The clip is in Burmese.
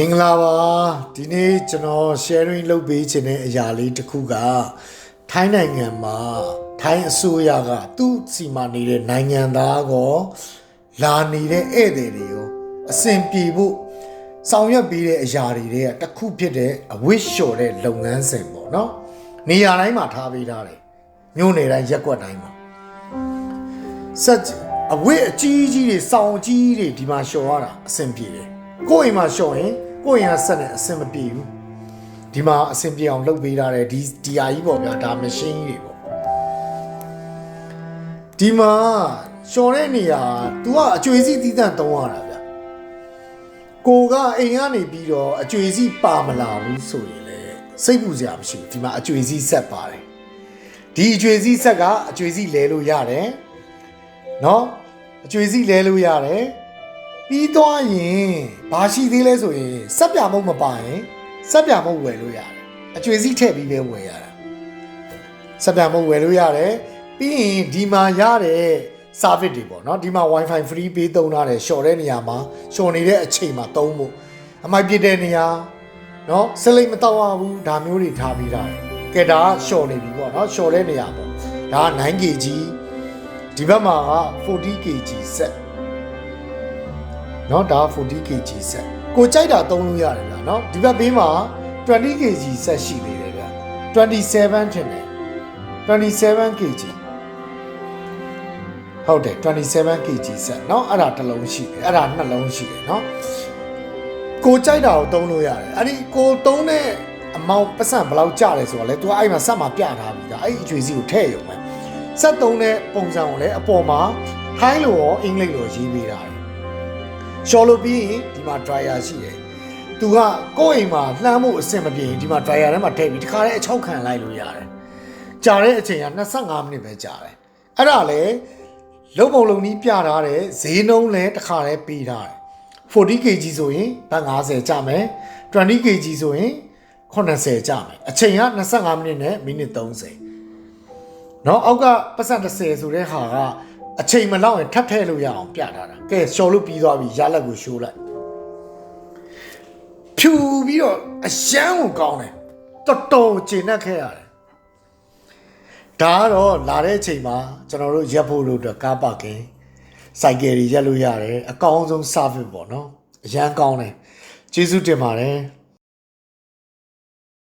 င်္ဂလာပါဒီနေ့ကျွန်တော် sharing လုပ်ပေးခြင်းတဲ့အရာလေးတစ်ခုကထိုင်းနိုင်ငံမှာထိုင်းအစိုးရကသူ့စီမံနေတဲ့နိုင်ငံသားကိုလာနေတဲ့ဧည့်သည်တွေကိုအဆင်ပြေဖို့ဆောင်ရွက်ပေးတဲ့အရာတွေကတစ်ခုဖြစ်တဲ့အဝတ်လျှော်တဲ့လုပ်ငန်းစဉ်ပေါ့နော်နေရာတိုင်းမှာထားပေးထားတယ်မြို့နယ်တိုင်းရက်ကွက်တိုင်းမှာဆက်အဝတ်အကြီးကြီးတွေစောင်အကြီးတွေဒီမှာလျှော်ရတာအဆင်ပြေတယ်ကိုယ့်အိမ်မှာလျှော်ရင်ကိုယ့်အိမ်ကဆက်နေအဆင်မပြေဘူးဒီမှာအဆင်ပြေအောင်လုပ်ပေးထားတယ်ဒီဟာကြီးပေါ့ဗျာဒါမရှင်းကြီးတွေပေါ့ဒီမှာလျှော်တဲ့နေရာ तू ကအကျွေးစီးသီးသန့်တုံးရတာဗျာကိုကအိမ်ကနေပြီးတော့အကျွေးစီးပါမလာဘူးဆိုရင်လေစိတ်ပူစရာမရှိဘူးဒီမှာအကျွေးစီးဆက်ပါတယ်ဒီအကျွေးစီးဆက်ကအကျွေးစီးလဲလို့ရတယ်နော်အကျွေးစီးလဲလို့ရတယ်ပြီးသွားရင်ဘာရှိသေးလဲဆိုရင်စက်ပြမုတ်မပါရင်စက်ပြမုတ်ဝယ်လို့ရတယ်အကျွေးစီးထည့်ပြီးပဲဝယ်ရတာစက်ပြမုတ်ဝယ်လို့ရတယ်ပြီးရင်ဒီမှာရတဲ့ service တွေပေါ့နော်ဒီမှာ wifi free ပေးသုံးထားတယ်ရှော်တဲ့နေရာမှာရှော်နေတဲ့အချိန်မှာသုံးဖို့အမိုက်ပြတဲ့နေရာနော်စလိတ်မတော့ရဘူးဒါမျိုးတွေထားပြီးတာကဲဒါရှော်နေပြီပေါ့နော်ရှော်တဲ့နေရာပေါ့ဒါက 9kg ဒီဘက်မှာက 40kg setနော်ဒါ 40kg set ကိုကြိုက်တာသုံးလို့ရတယ်ဗျာနော်ဒီဘက်ဘေးမှာ 20kg set ရှိသေးတယ်ဗျာ27ထင်တယ် 27kg ဟုတ်တယ် 27kg set เนาะအဲ့ဒါတစ်လုံးရှိတယ်အဲ့ဒါနှစ်လုံးရှိတယ်เนาะကိုကြိုက်တာကိုသုံးလို့ရတယ်အဲ့ဒီကိုသုံးတဲ့အမောင်ပတ်စံဘယ်လောက်ကျတယ်ဆိုတော့လေ तू အဲ့မှာစက်မှာပြထားပြီးသားအဲ့ဒီအကျွေးစီကိုထည့်ရုံပဲစက်သုံးတဲ့ပုံစံကိုလည်းအပေါ်မှာထိုင်းလိုရောအင်္ဂလိပ်လိုရေးပေးတာရှော်လို့ပြီးရင်ဒီမှာ dryer ရှိတယ်။ तू ကကိုယ့်အိမ်မှာလှမ်းဖို့အဆင်မပြေရင်ဒီမှာ dryer ထဲမှာထည့်ပြီးတခါတည်းအချောက်ခံလိုက်လို့ရတယ်။ကြာတဲ့အချိန်က25မိနစ်ပဲကြာတယ်။အဲ့ဒါလည်းလုံပုံလုံနီးပြထားတယ်ဈေးနှုန်းလည်းတခါတည်းပေးထားတယ်။ 40kg ဆိုရင်ဘတ်50ကျမယ်။ 20kg ဆိုရင်80ကျမယ်။အချိန်က25မိနစ်နဲ့မိနစ်30။နော်အောက်ကပတ်စံ30ဆိုတဲ့ဟာကအချိန်မလောက်ရင်ထပ်ထည့်လို့ရအောင်ပြထားတာကဲရှော်လို့ပြီးသွားပြီရလက်ကိုရှိုးလိုက်ဖြူပြီးတော့အရှမ်းကိုကောင်းတယ်တော်တော်ကျဉ်တ်ခဲ့ရတယ်ဒါကတော့လာတဲ့အချိန်မှာကျွန်တော်တို့ရက်ဖို့လို့တော့ကားပါကင်စိုက်ကယ်တွေရက်လို့ရတယ်အကောင်းဆုံး service ပေါ့နော်အရန်ကောင်းတယ်ကျေးဇူးတင်ပါတယ်